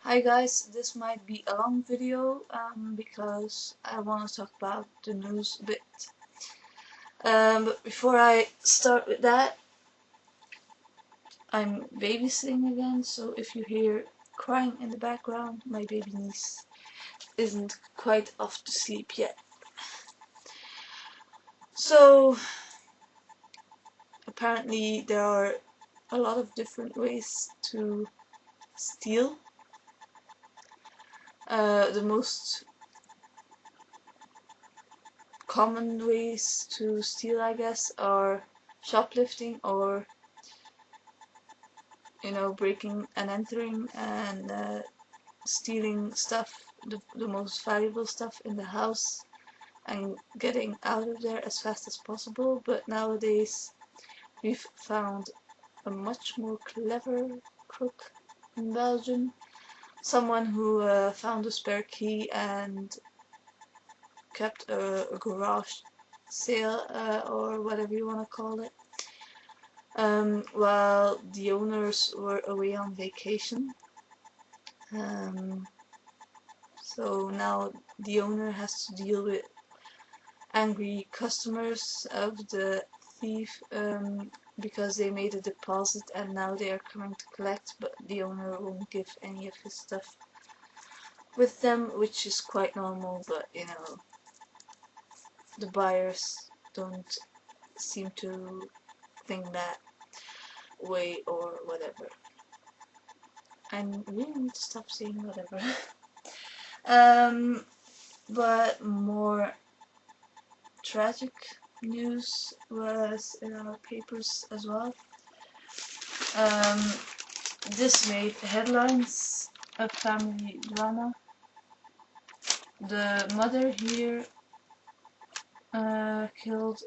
Hi guys, this might be a long video because I want to talk about the news a bit. But before I start with that, I'm babysitting again, so if you hear crying in the background, my baby niece isn't quite off to sleep yet. So apparently there are a lot of different ways to steal. The most common ways to steal, I guess, are shoplifting or breaking and entering and stealing stuff, the most valuable stuff in the house, and getting out of there as fast as possible. But nowadays we've found a much more clever crook in Belgium, someone who found a spare key and kept a garage sale or whatever you want to call it, while the owners were away on vacation. So now the owner has to deal with angry customers of the thief because they made a deposit and now they are coming to collect, but the owner won't give any of his stuff with them, which is quite normal, but the buyers don't seem to think that way or whatever. I really need to stop saying whatever. But more tragic news was in our papers as well. This made headlines, a family drama. The mother here killed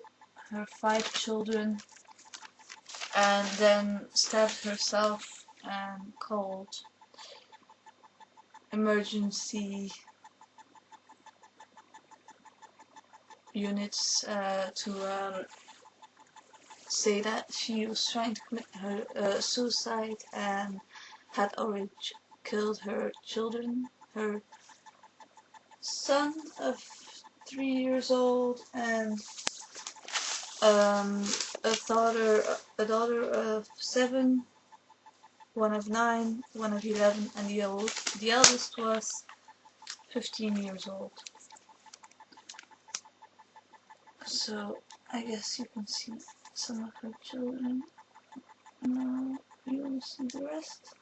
her 5 children and then stabbed herself and called emergency units to say that she was trying to commit her suicide and had already killed her children, her son of 3 years old and a daughter of 7, one of 9, one of 11, and the eldest was 15 years old. So I guess you can see some of her children. Now you will see the rest.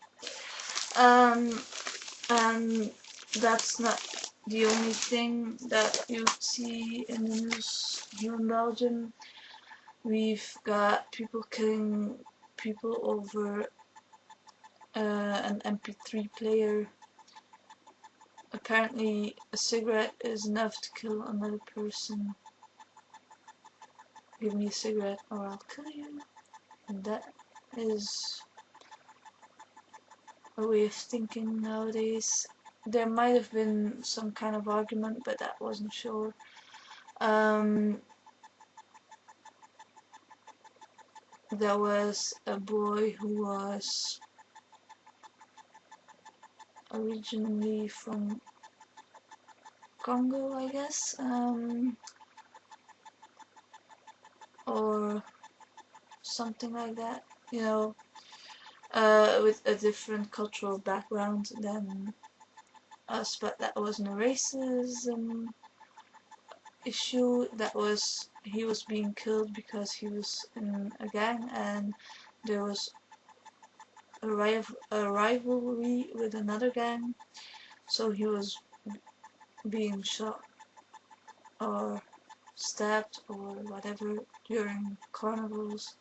And that's not the only thing that you see in the news here in Belgium. We've got people killing people over an MP3 player. Apparently a cigarette is enough to kill another person. Give me a cigarette or I'll kill you. And that is a way of thinking nowadays. There might have been some kind of argument, but that wasn't sure. There was a boy who was originally from Congo, I guess, or something like that, with a different cultural background than us, but that wasn't a racism issue. He was being killed because he was in a gang and there was a rivalry with another gang, so he was being shot or stabbed or whatever during carnivals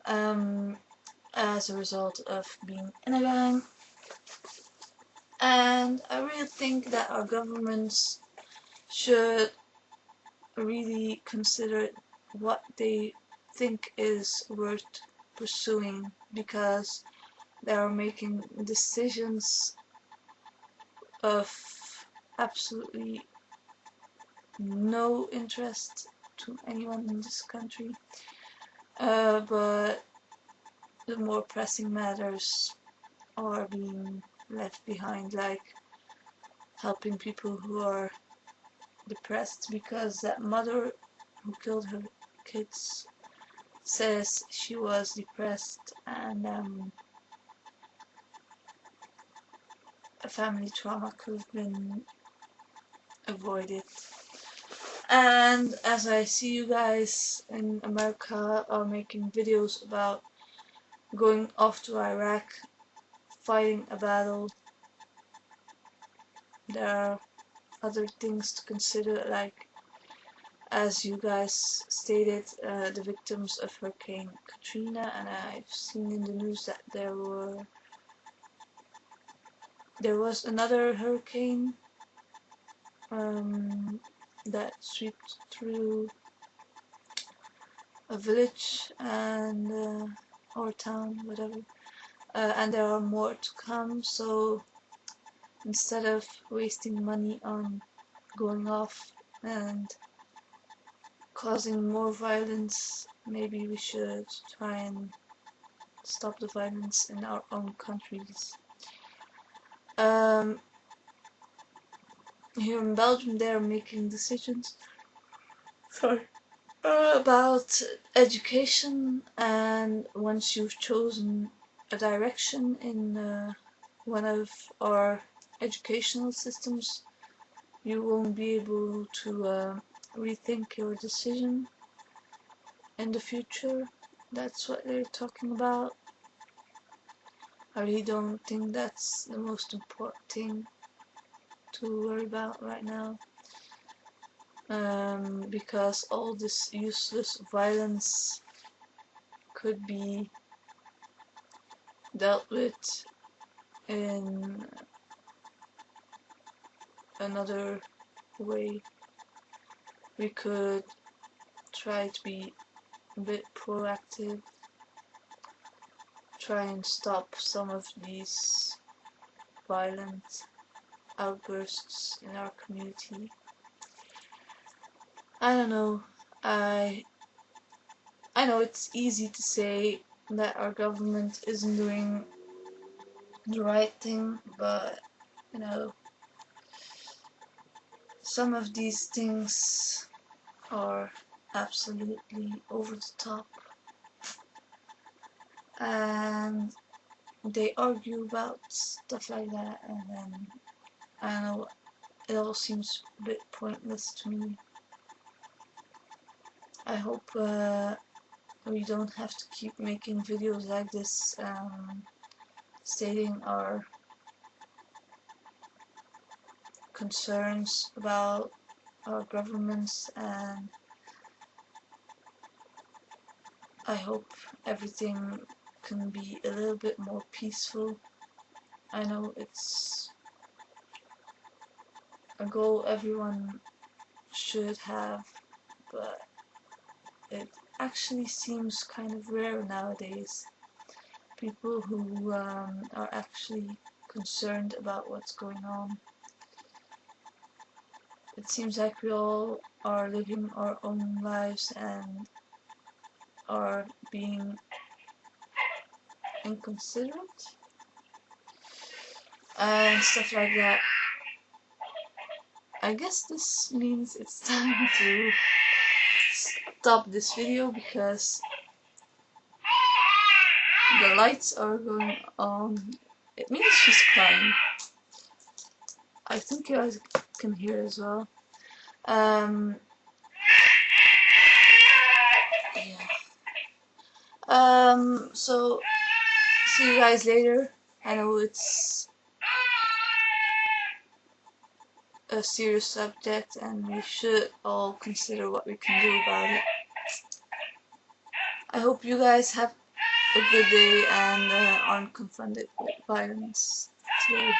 as a result of being in a gang. And I really think that our governments should really consider what they think is worth pursuing, because they are making decisions of absolutely no interest to anyone in this country. But the more pressing matters are being left behind, like helping people who are depressed, because that mother who killed her kids says she was depressed, and a family trauma could have been avoided. And as I see you guys in America are making videos about going off to Iraq, fighting a battle, there are other things to consider, like, as you guys stated, the victims of Hurricane Katrina, and I've seen in the news that there was another hurricane that swept through a village and or town, whatever, and there are more to come. So instead of wasting money on going off and causing more violence, maybe we should try and stop the violence in our own countries. Here in Belgium, they're making decisions about education, and once you've chosen a direction in one of our educational systems, you won't be able to rethink your decision in the future. That's what they're talking about. I really don't think that's the most important thing to worry about right now, because all this useless violence could be dealt with in another way. We could try to be a bit proactive, try and stop some of these violent outbursts in our community. I don't know, I know it's easy to say that our government isn't doing the right thing, but you know, some of these things are absolutely over the top, and they argue about stuff like that, and then I don't know, it all seems a bit pointless to me. I hope we don't have to keep making videos like this, stating our concerns about our governments, and I hope everything can be a little bit more peaceful. I know it's a goal everyone should have, but it actually seems kind of rare nowadays. People who are actually concerned about what's going on. It seems like we all are living our own lives and are being inconsiderate and stuff like that. I guess this means it's time to stop this video because the lights are going on. It means she's crying. I think you guys can hear as well. Yeah. So see you guys later. I know it's a serious subject and we should all consider what we can do about it. I hope you guys have a good day and aren't confronted with violence today.